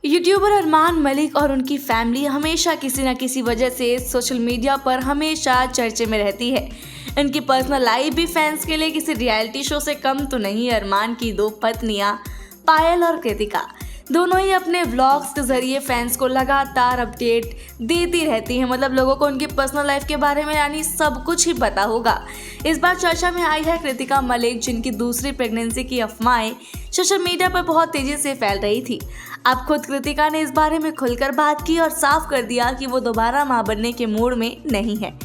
YouTuber Armaan Malik और उनकी family हमेशा किसी न किसी वजह से सोशल मीडिया पर हमेशा चर्चे में रहती है। इनकी पर्सनल लाइफ भी फैंस के लिए किसी रियलिटी शो से कम तो नहीं। अरमान की दो पत्नियां पायल और कृतिका दोनों ही अपने व्लॉग्स के जरिए फैंस को लगातार अपडेट देती रहती हैं। मतलब लोगों को उनकी पर्सनल लाइफ के बारे में यानी सब कुछ ही पता होगा। इस बार चर्चा में आई है कृतिका मलिक, जिनकी दूसरी प्रेगनेंसी की अफवाहें सोशल मीडिया पर बहुत तेजी से फैल रही थी। अब खुद कृतिका ने इस बारे में खुलकर बात की और साफ कर दिया कि वो दोबारा मां बनने के मूड में नहीं है।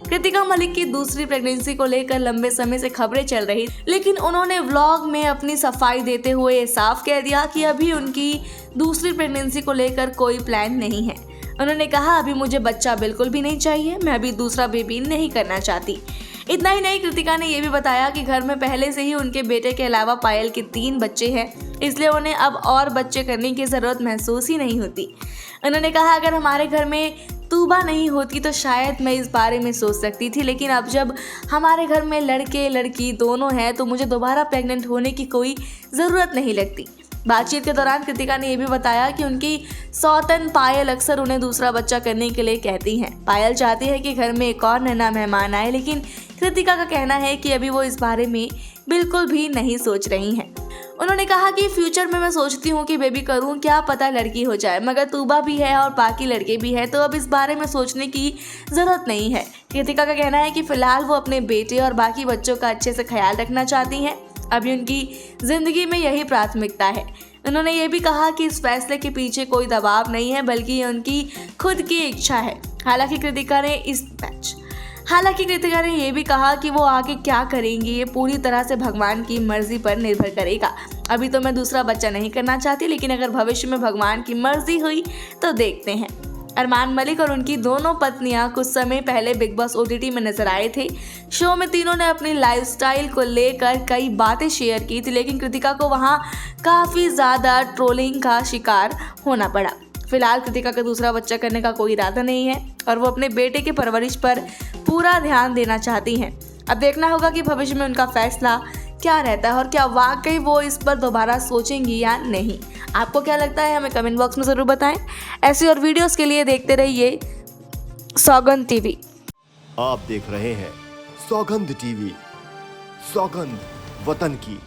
कृतिका मलिक की दूसरी प्रेगनेंसी को लेकर लंबे समय से खबरें चल रही, लेकिन उन्होंने व्लॉग में अपनी सफाई देते हुए साफ कह दिया कि अभी उनकी दूसरी प्रेगनेंसी को लेकर कोई प्लान नहीं है। उन्होंने कहा, अभी मुझे बच्चा बिल्कुल भी नहीं चाहिए, मैं अभी दूसरा बेबी नहीं करना चाहती। इतना ही नहीं, कृतिका ने यह भी बताया कि घर में पहले से ही उनके बेटे के अलावा पायल के 3 बच्चे हैं, इसलिए उन्हें अब और बच्चे करने की जरूरत महसूस ही नहीं होती। उन्होंने कहा, अगर हमारे घर में तूबा नहीं होती तो शायद मैं इस बारे में सोच सकती थी, लेकिन अब जब हमारे घर में लड़के लड़की दोनों हैं तो मुझे दोबारा प्रेग्नेंट होने की कोई ज़रूरत नहीं लगती। बातचीत के दौरान कृतिका ने यह भी बताया कि उनकी सौतन पायल अक्सर उन्हें दूसरा बच्चा करने के लिए कहती हैं। पायल चाहती है कि घर में एक और नन्हा मेहमान आए, लेकिन कृतिका का कहना है कि अभी वो इस बारे में बिल्कुल भी नहीं सोच रही हैं। उन्होंने कहा कि फ्यूचर में मैं सोचती हूँ कि बेबी करूँ, क्या पता लड़की हो जाए, मगर तूबा भी है और बाकी लड़के भी हैं, तो अब इस बारे में सोचने की ज़रूरत नहीं है। कृतिका का कहना है कि फ़िलहाल वो अपने बेटे और बाकी बच्चों का अच्छे से ख्याल रखना चाहती हैं। अभी उनकी ज़िंदगी में यही प्राथमिकता है। उन्होंने ये भी कहा कि इस फैसले के पीछे कोई दबाव नहीं है, बल्कि ये उनकी खुद की इच्छा है। हालांकि कृतिका ने यह भी कहा कि वो आगे क्या करेंगी ये पूरी तरह से भगवान की मर्जी पर निर्भर करेगा। अभी तो मैं दूसरा बच्चा नहीं करना चाहती, लेकिन अगर भविष्य में भगवान की मर्जी हुई तो देखते हैं। अरमान मलिक और उनकी दोनों पत्नियां कुछ समय पहले बिग बॉस OTT में नजर आए थे। शो में तीनों ने अपनी लाइफस्टाइल को लेकर कई बातें शेयर की थी, लेकिन कृतिका को वहां काफ़ी ज़्यादा ट्रोलिंग का शिकार होना पड़ा। फिलहाल कृतिका का दूसरा बच्चा करने का कोई इरादा नहीं है और वो अपने बेटे की परवरिश पर पूरा ध्यान देना चाहती हैं। अब देखना होगा कि भविष्य में उनका फैसला क्या रहता है और क्या वाकई वो इस पर दोबारा सोचेंगी या नहीं। आपको क्या लगता है, हमें कमेंट बॉक्स में ज़रूर बताएं। ऐसी और वीडियोस के लिए देखते रहिए सौगंध टीवी। आप देख रहे हैं सौगंध टीवी, सौगंध वतन की।